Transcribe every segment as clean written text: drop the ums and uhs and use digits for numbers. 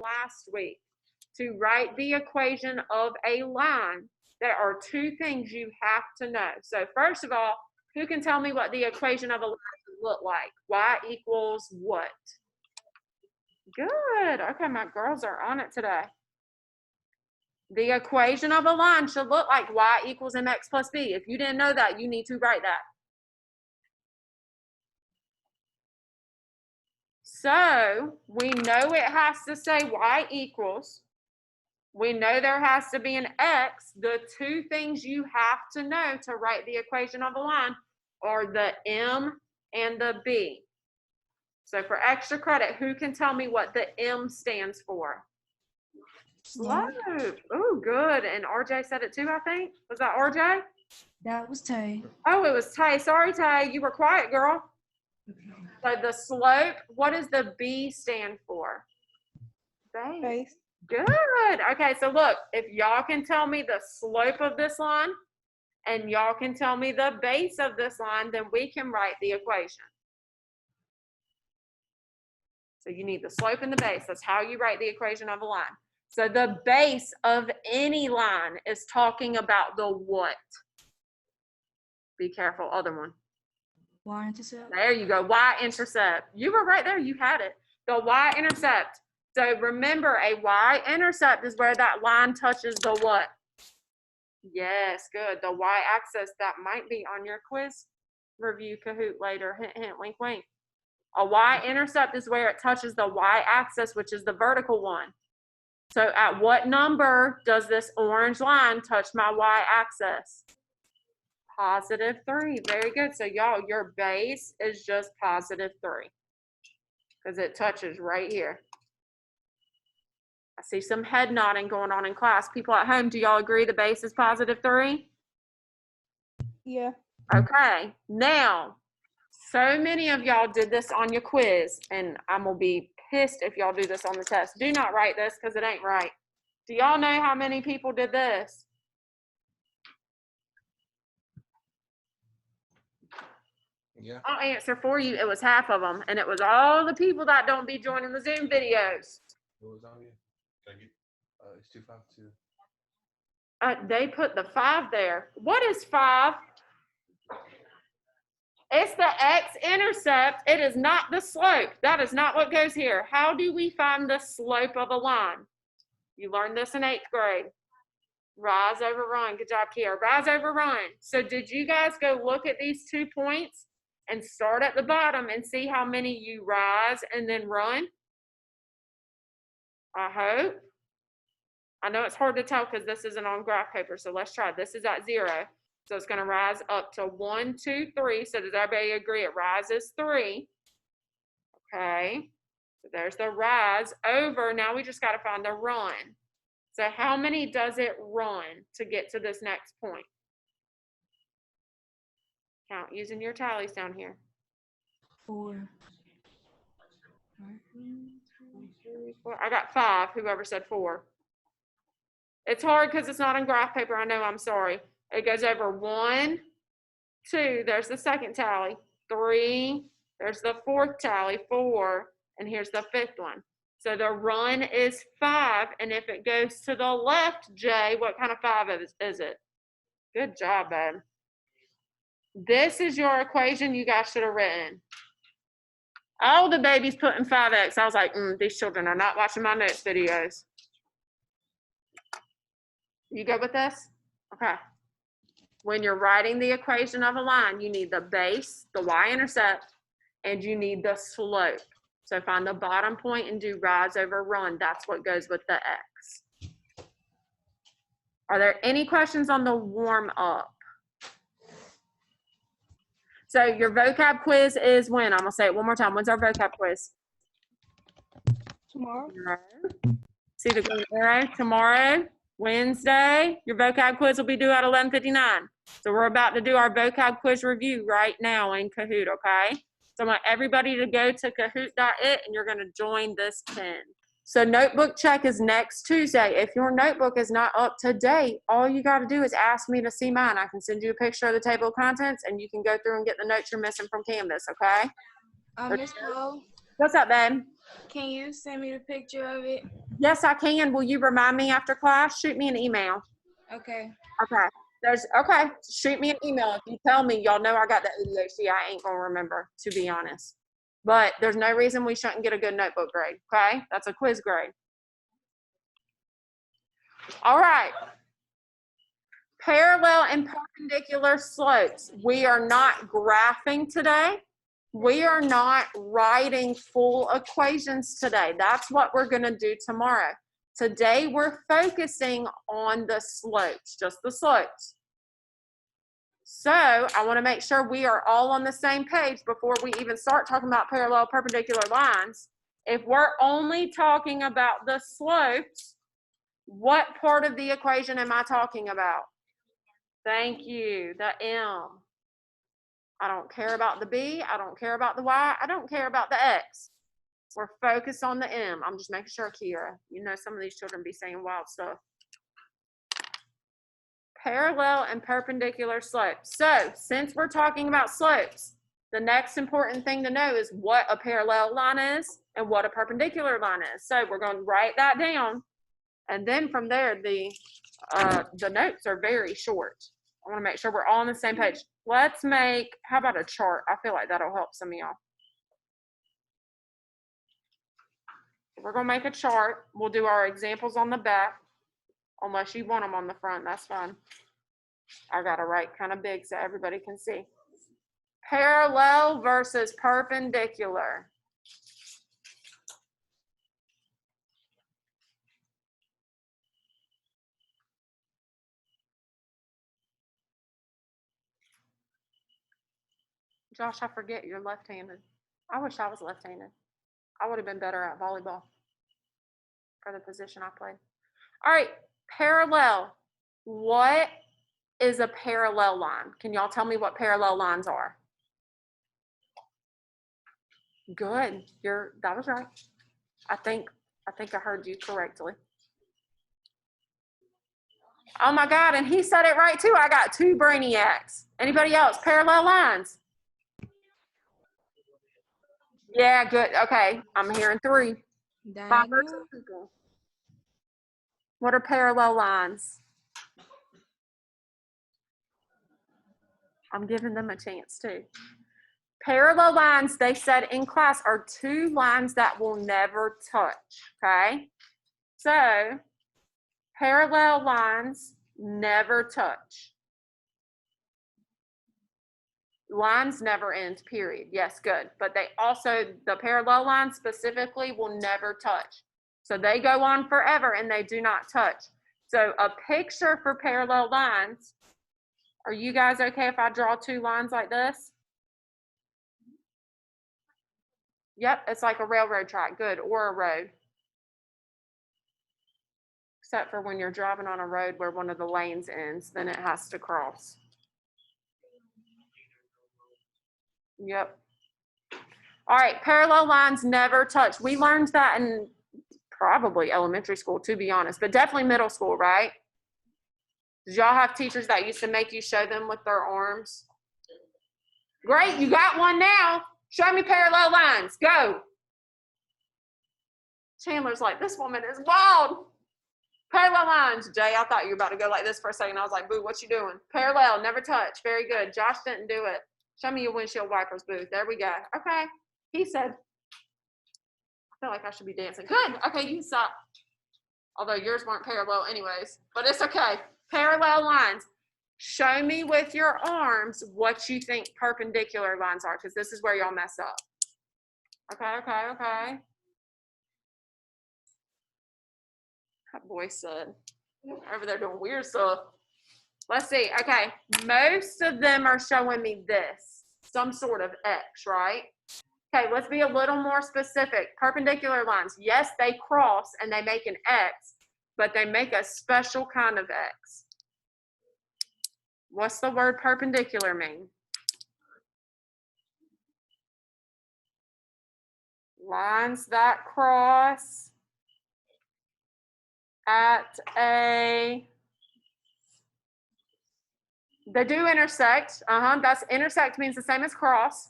last week. To write the equation of a line, there are two things you have to know. So first of all, who can tell me what the equation of a line look like? Y equals what? Good. Okay, my girls are on it today. The equation of a line should look like y equals mx plus b. If you didn't know that, you need to write that. So we know it has to say y equals. We know there has to be an x. The two things you have to know to write the equation of a line are the m and the b. So for extra credit, who can tell me what the m stands for? Slope. Oh, good. And RJ said it too, I think. Was that RJ? That was Tay. Oh, it was Tay. Sorry, Tay. You were quiet, girl. So the slope, what does the b stand for? Base. Good. Okay, so look, if y'all can tell me the slope of this line and y'all can tell me the base of this line, then we can write the equation. So you need the slope and the base. That's how you write the equation of a line. So the base of any line is talking about the what? Be careful, other one. Y-intercept. There you go, y-intercept. You were right there, you had it. The y-intercept. So remember, a y-intercept is where that line touches the what? Yes, good. The y-axis, that might be on your quiz review, Kahoot, later. Hint, hint, wink, wink. A y-intercept is where it touches the y-axis, which is the vertical one. So at what number does this orange line touch my y-axis? +3. Very good. So y'all, your base is just +3 because it touches right here. I see some head nodding going on in class. People at home, do y'all agree the base is +3? Yeah. Okay. Now, so many of y'all did this on your quiz, and I'm going to be pissed if y'all do this on the test. Do not write this because it ain't right. Do y'all know how many people did this? Yeah. I'll answer for you. It was half of them, and it was all the people that don't be joining the Zoom videos. What was on you? Can I get, it's 252. They put the 5 there. What is 5? It's the x-intercept. It is not the slope. That is not what goes here. How do we find the slope of a line? You learned this in 8th grade. Rise over run. Good job, Kiara. Rise over run. So did you guys go look at these 2 points and start at the bottom and see how many you rise and then run? I hope. I know it's hard to tell because this isn't on graph paper, so let's try. This is at 0. So it's going to rise up to 1, 2, 3. So does everybody agree it rises 3? Okay. So there's the rise over. Now we just got to find the run. So how many does it run to get to this next point? Count using your tallies down here. 4. 1, 2, 3, 4. I got 5. Whoever said 4. It's hard because it's not on graph paper. I know. I'm sorry. It goes over 1, 2. There's the second tally. 3. There's the fourth tally. 4. And here's the 5th one. So the run is 5. And if it goes to the left, Jay, what kind of 5 is it? Good job, babe. This is your equation you guys should have written. All the babies put in 5x. I was like, these children are not watching my notes videos. You good with this? Okay. When you're writing the equation of a line, you need the base, the y-intercept, and you need the slope. So find the bottom point and do rise over run. That's what goes with the x. Are there any questions on the warm up? So your vocab quiz is when? I'm going to say it one more time. When's our vocab quiz? Tomorrow. See the green arrow? Tomorrow, Wednesday. Your vocab quiz will be due at 11:59. So we're about to do our vocab quiz review right now in Kahoot, okay? So I want everybody to go to kahoot.it and you're going to join this pin. So notebook check is next Tuesday. If your notebook is not up to date, all you got to do is ask me to see mine. I can send you a picture of the table of contents and you can go through and get the notes you're missing from Canvas, okay? Miss Flo, What's up, babe? can you send me the picture of it? Yes, I can. Will you remind me after class? Shoot me an email. Okay. Okay. Okay. Shoot me an email. If you tell me, y'all know I got the ADHD, I ain't gonna remember, to be honest. But there's no reason we shouldn't get a good notebook grade. Okay? That's a quiz grade. All right. Parallel and perpendicular slopes. We are not graphing today. We are not writing full equations today. That's what we're going to do tomorrow. Today, we're focusing on the slopes, just the slopes. So I want to make sure we are all on the same page before we even start talking about parallel perpendicular lines. If we're only talking about the slopes, what part of the equation am I talking about? Thank you, the M. I don't care about the B, I don't care about the Y, I don't care about the X. We're focused on the M. I'm just making sure, Kira. You know some of these children be saying wild stuff. Parallel and perpendicular slopes. So, since we're talking about slopes, the next important thing to know is what a parallel line is and what a perpendicular line is. So, we're going to write that down. And then from there, the notes are very short. I want to make sure we're all on the same page. Let's make, how about a chart? I feel like that'll help some of y'all. We're going to make a chart. We'll do our examples on the back. Unless you want them on the front, that's fine. I got to write kind of big so everybody can see. Parallel versus perpendicular. Josh, I forget you're left-handed. I wish I was left-handed. I would have been better at volleyball for the position I played. All right, parallel. What is a parallel line? Can y'all tell me what parallel lines are? Good. That was right. I think I heard you correctly. Oh my God, and he said it right too. I got 2 brainiacs. Anybody else? Parallel lines. Yeah, good. Okay, I'm hearing 3. Diagonal. What are parallel lines? I'm giving them a chance too. Parallel lines, they said in class, are 2 lines that will never touch, okay? So, parallel lines never touch. Lines never end, period. Yes, good. But they also, the parallel lines specifically will never touch. So they go on forever and they do not touch. So a picture for parallel lines, are you guys okay if I draw 2 lines like this? Yep, it's like a railroad track, good, or a road. Except for when you're driving on a road where one of the lanes ends, then it has to cross. Yep. All right, parallel lines never touch. We learned that in probably elementary school, to be honest, but definitely middle school, right? Did y'all have teachers that used to make you show them with their arms? Great, you got one now. Show me parallel lines. Go. Chandler's like, this woman is wild. Parallel lines. Jay, I thought you were about to go like this for a second. I was like, boo, what you doing? Parallel, never touch. Very good. Josh didn't do it. Show me your windshield wipers, boo. There we go. Okay. He said, I feel like I should be dancing. Good. Okay, you can stop. Although yours weren't parallel anyways, but it's okay. Parallel lines. Show me with your arms what you think perpendicular lines are, because this is where y'all mess up. Okay. That boy said, over there doing weird stuff. Let's see. Okay, most of them are showing me this, some sort of X, right? Okay, let's be a little more specific. Perpendicular lines, yes, they cross and they make an X, but they make a special kind of X. What's the word perpendicular mean? Lines that cross at a, they do intersect. That's intersect means the same as cross.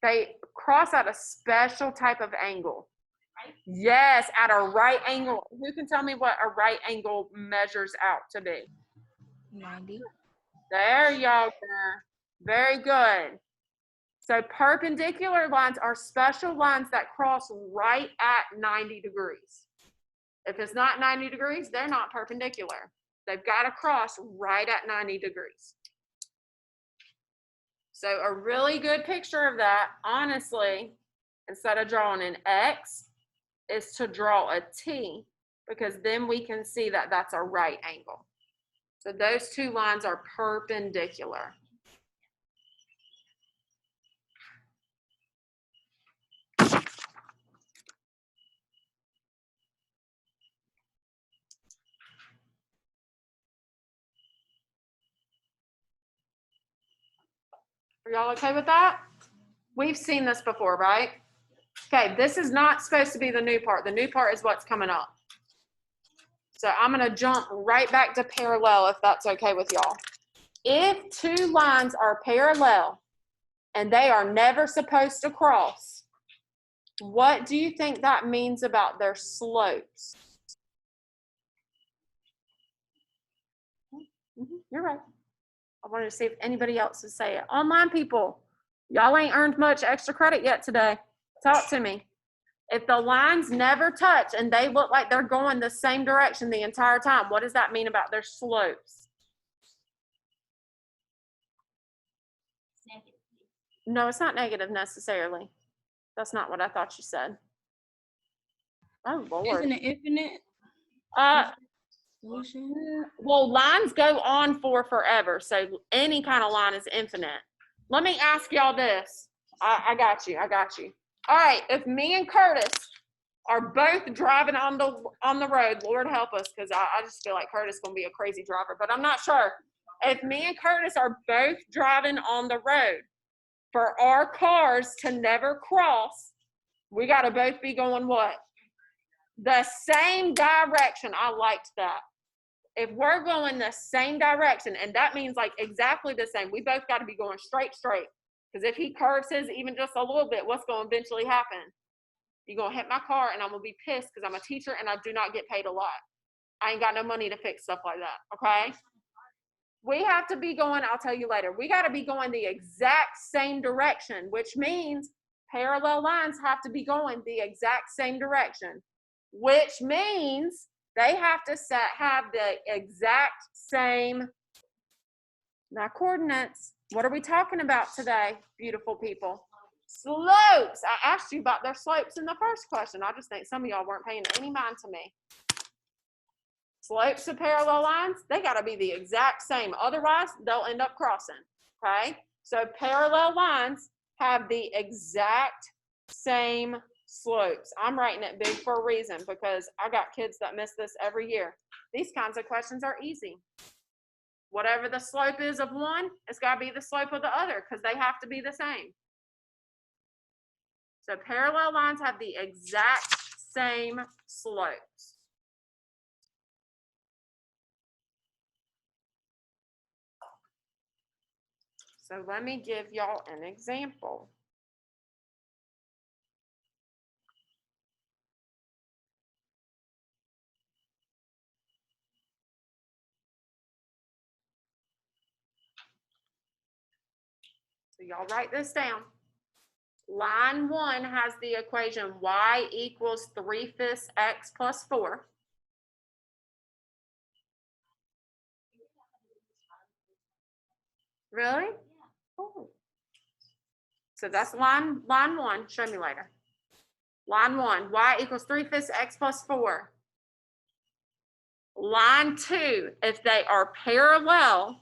They cross at a special type of angle. Yes, at a right angle. Who can tell me what a right angle measures out to be? 90. There y'all go. Very good. So perpendicular lines are special lines that cross right at 90 degrees. If it's not 90 degrees, they're not perpendicular. They've got to cross right at 90 degrees. So a really good picture of that, honestly, instead of drawing an X, is to draw a T, because then we can see that that's a right angle. So those two lines are perpendicular. Are y'all okay with that? We've seen this before, right? Okay, this is not supposed to be the new part. The new part is what's coming up. So I'm going to jump right back to parallel, if that's okay with y'all. If two lines are parallel and they are never supposed to cross, what do you think that means about their slopes? You're right. I wanted to see if anybody else would say it. Online people, y'all ain't earned much extra credit yet today. Talk to me. If the lines never touch and they look like they're going the same direction the entire time, what does that mean about their slopes? No, it's not negative necessarily. That's not what I thought you said. Oh, Lord. Isn't it infinite solution? Well, lines go on for forever, so any kind of line is infinite. Let me ask y'all this. I got you. All right, if me and Curtis are both driving on the road, Lord help us, because I just feel like Curtis is going to be a crazy driver, but I'm not sure. If me and Curtis are both driving on the road, for our cars to never cross, we got to both be going what? The same direction. I liked that. If we're going the same direction, and that means like exactly the same, we both got to be going straight. Because if he curves his even just a little bit, what's going to eventually happen? You're going to hit my car, and I'm going to be pissed because I'm a teacher and I do not get paid a lot. I ain't got no money to fix stuff like that, okay? We have to be going, I'll tell you later, we got to be going the exact same direction, which means parallel lines have to be going the exact same direction, which means they have to have the exact same, now coordinates. What are we talking about today, beautiful people? Slopes. I asked you about their slopes in the first question. I just think some of y'all weren't paying any mind to me. Slopes of parallel lines, they got to be the exact same. Otherwise, they'll end up crossing, okay? So parallel lines have the exact same slopes. I'm writing it big for a reason because I got kids that miss this every year. These kinds of questions are easy. Whatever the slope is of one, it's got to be the slope of the other because they have to be the same. So parallel lines have the exact same slopes. So let me give y'all an example. So y'all write this down. Line 1 has the equation y equals 3/5 x plus 4. Really? Oh. So that's line 1. Show me later. Line 1, y equals 3/5 x plus 4. Line 2, if they are parallel,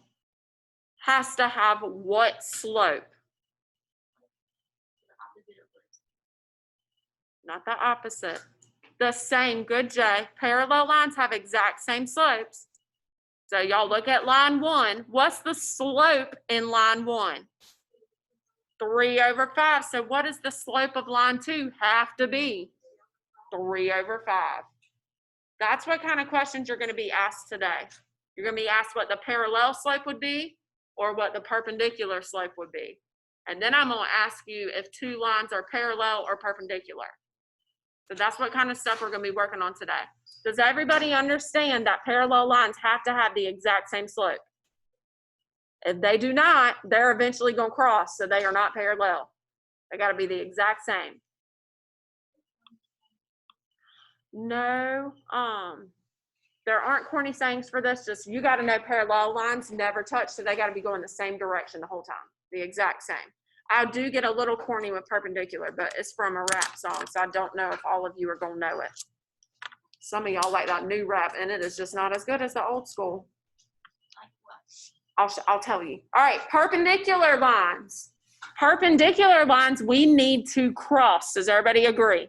has to have what slope? Not the opposite. The same. Good, Jay. Parallel lines have exact same slopes. So y'all look at line 1. What's the slope in line 1? 3/5. So what does the slope of line 2 have to be? 3/5. That's what kind of questions you're going to be asked today. You're going to be asked what the parallel slope would be or what the perpendicular slope would be. And then I'm going to ask you if two lines are parallel or perpendicular. So that's what kind of stuff we're gonna be working on today. Does everybody understand that parallel lines have to have the exact same slope? If they do not, they're eventually gonna cross, so they are not parallel. They gotta be the exact same. No, there aren't corny sayings for this, just you gotta know parallel lines never touch, so they gotta be going the same direction the whole time, the exact same. I do get a little corny with perpendicular, but it's from a rap song, so I don't know if all of you are gonna know it. Some of y'all like that new rap, and it is just not as good as the old school. I'll tell you. All right, perpendicular lines. Perpendicular lines we need to cross. Does everybody agree?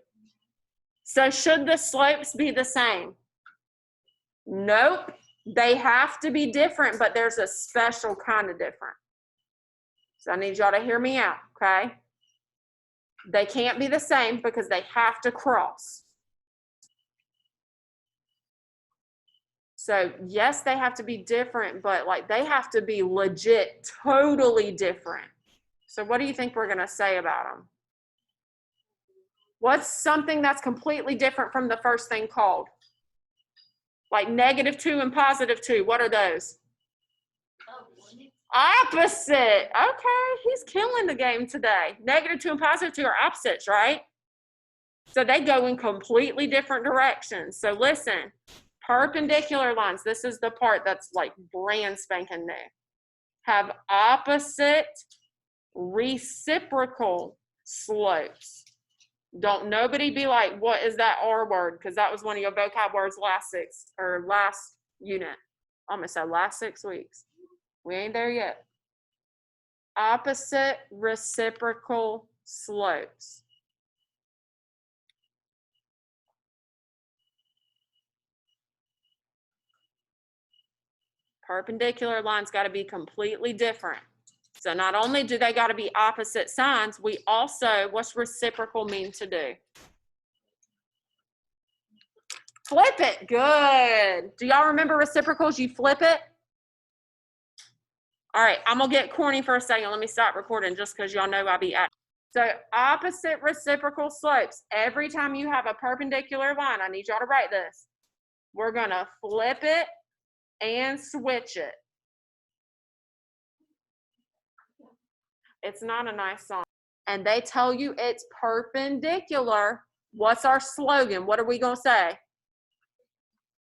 So should the slopes be the same? Nope. They have to be different, but there's a special kind of different. So I need y'all to hear me out, okay? They can't be the same because they have to cross. So yes, they have to be different, but like they have to be legit, totally different. So what do you think we're gonna say about them? What's something that's completely different from the first thing called? Like -2 and +2, what are those? Opposite. Okay, he's killing the game today. -2 and +2 are opposites, right? So they go in completely different directions. So listen, perpendicular lines, this is the part that's like brand spanking new, have opposite reciprocal slopes. Don't nobody be like, what is that R word? Because that was one of your vocab words last unit. Almost said last 6 weeks. We ain't there yet. Opposite reciprocal slopes. Perpendicular lines got to be completely different. So not only do they got to be opposite signs, we also, what's reciprocal mean to do? Flip it. Good. Do y'all remember reciprocals? You flip it. All right, I'm going to get corny for a second. Let me stop recording just because y'all know I be at. So opposite reciprocal slopes. Every time you have a perpendicular line, I need y'all to write this. We're going to flip it and switch it. It's not a nice song. And they tell you it's perpendicular. What's our slogan? What are we going to say?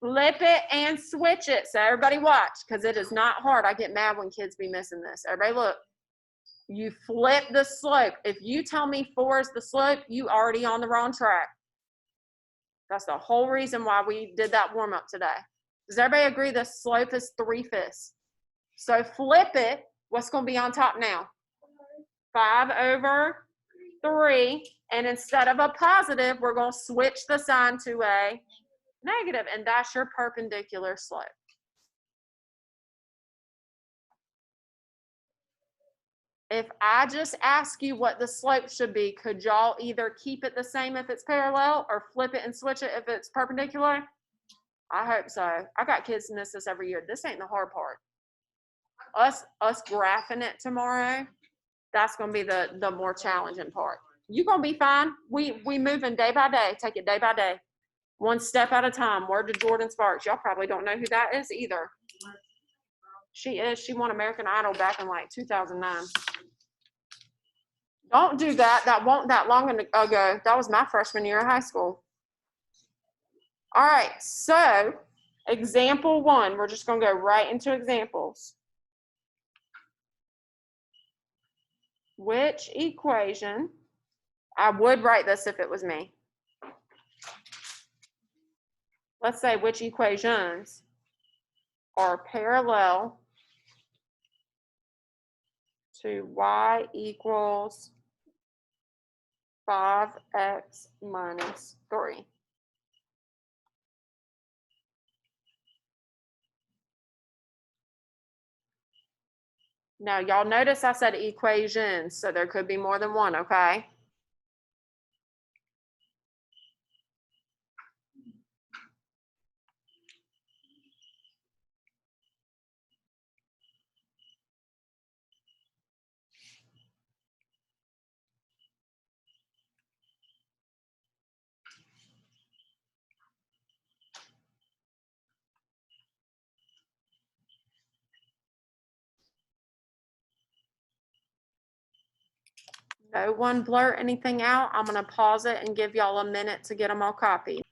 Flip it and switch it. So everybody watch, because it is not hard. I get mad when kids be missing this. Everybody look. You flip the slope. If you tell me 4 is the slope, you already on the wrong track. That's the whole reason why we did that warm up today. Does everybody agree the slope is 3/5? So flip it. What's going to be on top now? 5/3. And instead of a positive, we're going to switch the sign to a negative, and that's your perpendicular slope. If I just ask you what the slope should be, could y'all either keep it the same if it's parallel or flip it and switch it if it's perpendicular? I hope so. I got kids in this every year. This ain't the hard part. Us graphing it tomorrow, that's going to be the more challenging part. You're going to be fine. We moving day by day. Take it day by day. One step at a time. Word to Jordan Sparks. Y'all probably don't know who that is either. She is. She won American Idol back in like 2009. Don't do that. That won't that long ago. That was my freshman year of high school. All right. So example 1. We're just going to go right into examples. Which equation, I would write this if it was me. Let's say which equations are parallel to y equals 5x minus 3. Now, y'all notice I said equations, so there could be more than one, okay? No one blurt anything out. I'm gonna pause it and give y'all a minute to get them all copied.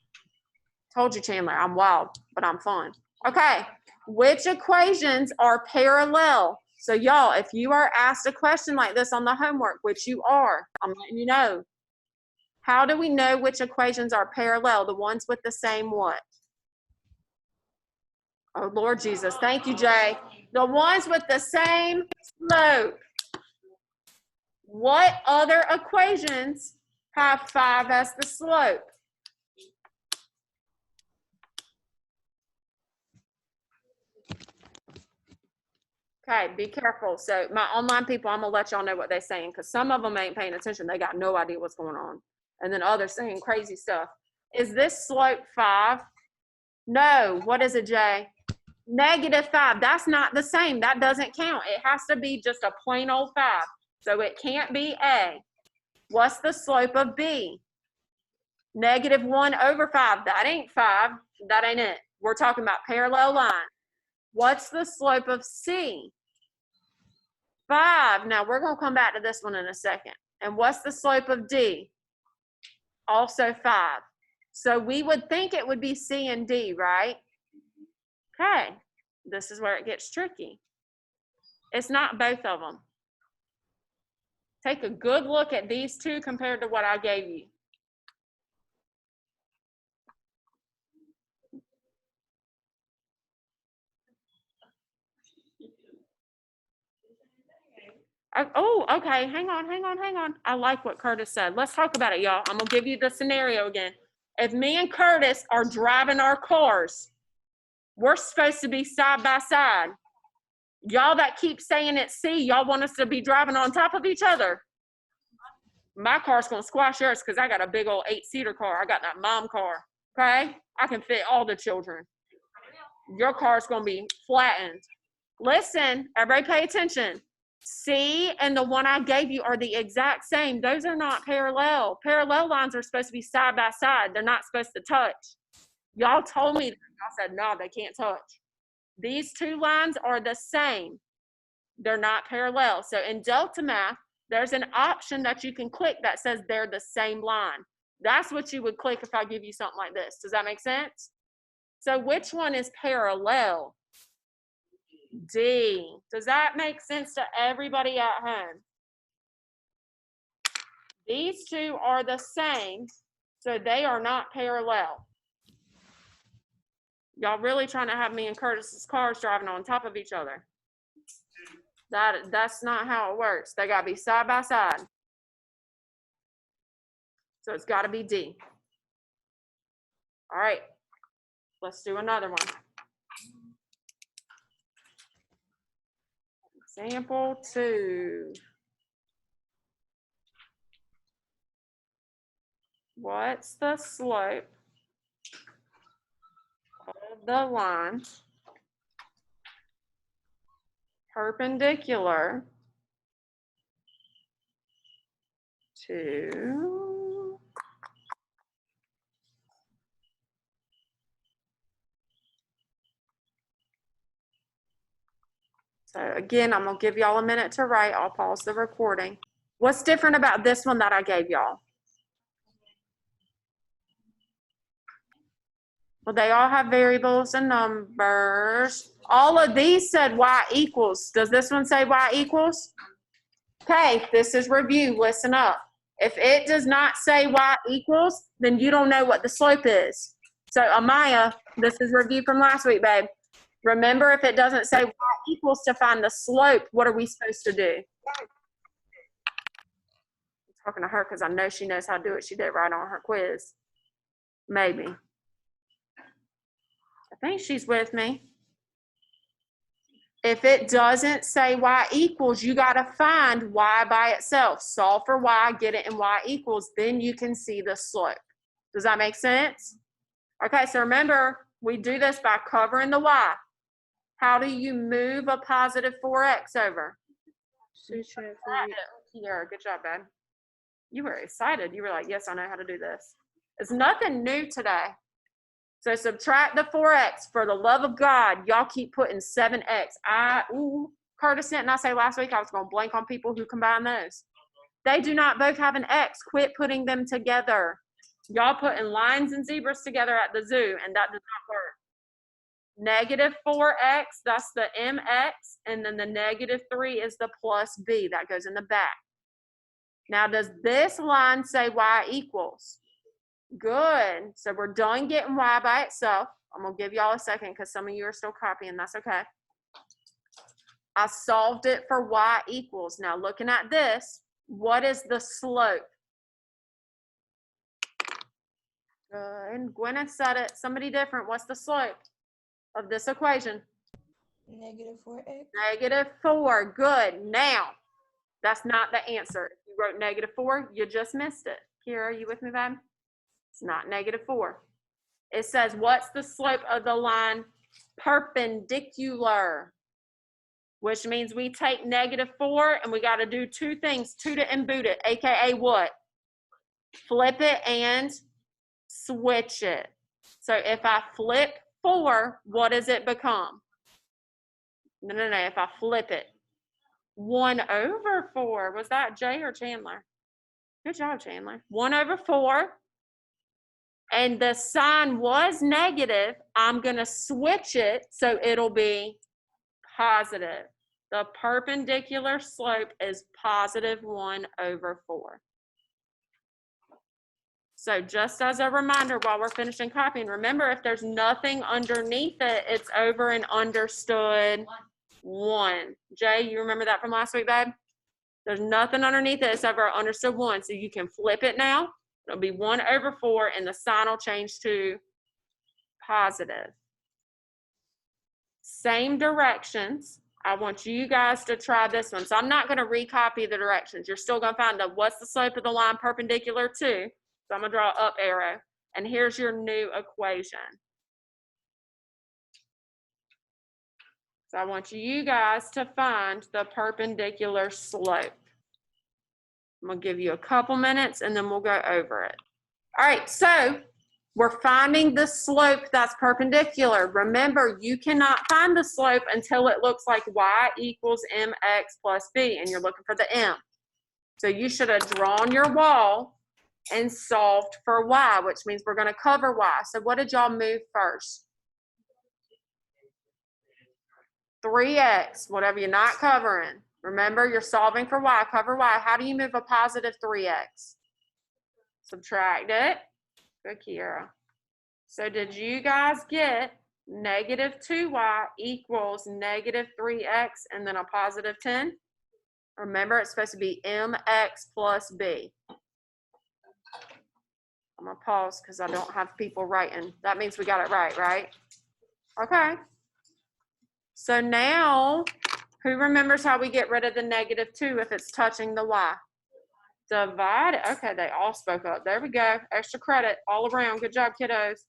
Told you, Chandler, I'm wild, but I'm fun. Okay, which equations are parallel? So y'all, if you are asked a question like this on the homework, which you are, I'm letting you know. How do we know which equations are parallel? The ones with the same what? Oh, Lord Jesus. Thank you, Jay. The ones with the same slope. What other equations have 5 as the slope? Okay, be careful. So my online people, I'm gonna let y'all know what they're saying because some of them ain't paying attention. They got no idea what's going on. And then others saying crazy stuff. Is this slope 5? No. What is it, Jay? -5. That's not the same. That doesn't count. It has to be just a plain old 5. So it can't be A. What's the slope of B? -1/5. That ain't 5. That ain't it. We're talking about parallel line. What's the slope of C? 5. Now we're going to come back to this one in a second. And what's the slope of D? Also 5. So we would think it would be C and D, right? Okay. This is where it gets tricky. It's not both of them. Take a good look at these two compared to what I gave you. Oh, okay. Hang on. I like what Curtis said. Let's talk about it, y'all. I'm going to give you the scenario again. If me and Curtis are driving our cars, we're supposed to be side by side. Y'all that keep saying it's C, y'all want us to be driving on top of each other. My car's going to squash yours because I got a big old 8-seater car. I got that mom car, okay? I can fit all the children. Your car's going to be flattened. Listen, everybody pay attention. C and the one I gave you are the exact same. Those are not parallel. Parallel lines are supposed to be side by side. They're not supposed to touch. Y'all told me that. Y'all said, no, they can't touch. These two lines are the same. They're not parallel. So in Delta Math, there's an option that you can click that says they're the same line. That's what you would click if I give you something like this. Does that make sense? So which one is parallel? D. Does that make sense to everybody at home? These two are the same, so they are not parallel. Y'all really trying to have me and Curtis's cars driving on top of each other. That's not how it works. They got to be side by side. So it's got to be D. All right. Let's do another one. Example 2. What's the slope of the line perpendicular to So again, I'm going to give y'all a minute to write. I'll pause the recording. What's different about this one that I gave y'all? Well, they all have variables and numbers. All of these said y equals. Does this one say y equals? Okay, this is review. Listen up. If it does not say y equals, then you don't know what the slope is. So Amaya, this is review from last week, babe. Remember, if it doesn't say y equals to find the slope, what are we supposed to do? I'm talking to her because I know she knows how to do it. She did it right on her quiz. Maybe. I think she's with me. If it doesn't say y equals, you got to find y by itself. Solve for y, get it in y equals, then you can see the slope. Does that make sense? Okay, so remember, we do this by covering the y. How do you move a positive 4x over? Yeah, good job, babe. You were excited. You were like, yes, I know how to do this. It's nothing new today. So subtract the 4x. For the love of God, y'all keep putting 7x. Curtis didn't I say last week I was going to blank on people who combine those? they do not both have an X, quit putting them together. Y'all putting lions and zebras together at the zoo, and that does not work. Negative 4x, that's the mx, and then the negative 3 is the plus b. That goes in the back. Now, does this line say y equals? Good. So we're done getting y by itself. I'm going to give y'all a second because some of you are still copying. That's okay. I solved it for y equals. Now, looking at this, what is the slope? Good. Gwyneth said it. Somebody different. What's the slope of this equation? Negative 4x. Negative 4. Good. Now, that's not the answer. If you wrote negative 4, you just missed it. Kira, are you with me, babe? It's not negative 4. It says, what's the slope of the line perpendicular? Which means we take negative 4 and we got to do two things, to and boot it, aka what? Flip it and switch it. So if I flip 4, what does it become? No. If I flip it, 1/4. Was that Jay or Chandler? Good job, Chandler. 1/4. And the sign was negative. I'm going to switch it so it'll be positive. The perpendicular slope is positive 1/4. So just as a reminder while we're finishing copying, remember if there's nothing underneath it, it's over and understood 1. Jay, you remember that from last week, babe? There's nothing underneath it, it's over understood 1. So you can flip it now. It'll be 1/4 and the sign will change to positive. Same directions. I want you guys to try this one. So I'm not going to recopy the directions. You're still going to find out what's the slope of the line perpendicular to. So I'm going to draw an up arrow. And here's your new equation. So I want you guys to find the perpendicular slope. I'm going to give you a couple minutes and then we'll go over it. All right, so we're finding the slope that's perpendicular. Remember, you cannot find the slope until it looks like y equals mx plus b, and you're looking for the m. So you should have drawn your wall and solved for y, which means we're going to cover y. So what did y'all move first? 3x, whatever you're not covering. Remember, you're solving for y, cover y. How do you move a positive 3x? Subtract it. Good, Kiera. So did you guys get negative 2y equals negative 3x and then a positive 10? Remember, it's supposed to be mx plus b. I'm going to pause because I don't have people writing. That means we got it right, right? Okay. So now, who remembers how we get rid of the negative 2 if it's touching the y? Divide it. Okay, they all spoke up. There we go. Extra credit all around. Good job, kiddos.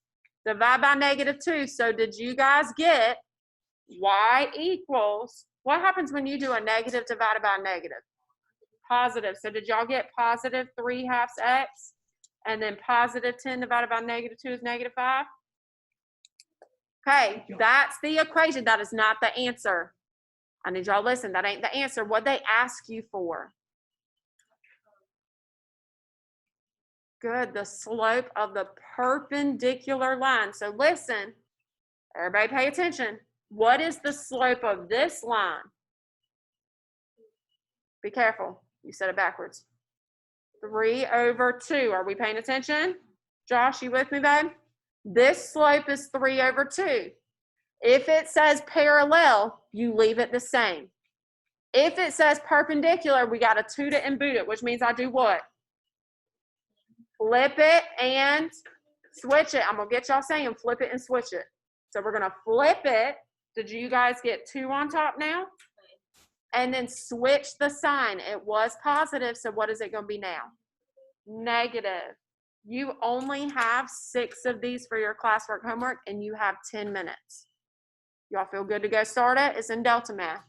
Divide by negative 2. So did you guys get y equals, what happens when you do a negative divided by a negative? Positive. So did y'all get positive 3/2 x? And then positive 10 divided by negative 2 is negative 5? Okay, that's the equation. That is not the answer. I need y'all to listen. That ain't the answer. What'd they ask you for? Good, the slope of the perpendicular line. So listen, everybody pay attention. What is the slope of this line? Be careful, you said it backwards. 3/2. Are we paying attention? Josh, you with me, babe? This slope is 3/2. If it says parallel, you leave it the same. If it says perpendicular, we got to toot it and boot it, which means I do what? Flip it and switch it. I'm going to get y'all saying flip it and switch it. So we're going to flip it. Did you guys get 2 on top now? And then switch the sign. It was positive, so what is it going to be now? Negative. You only have 6 of these for your classwork homework, and you have 10 minutes. Y'all feel good to go start it? It's in Delta Math.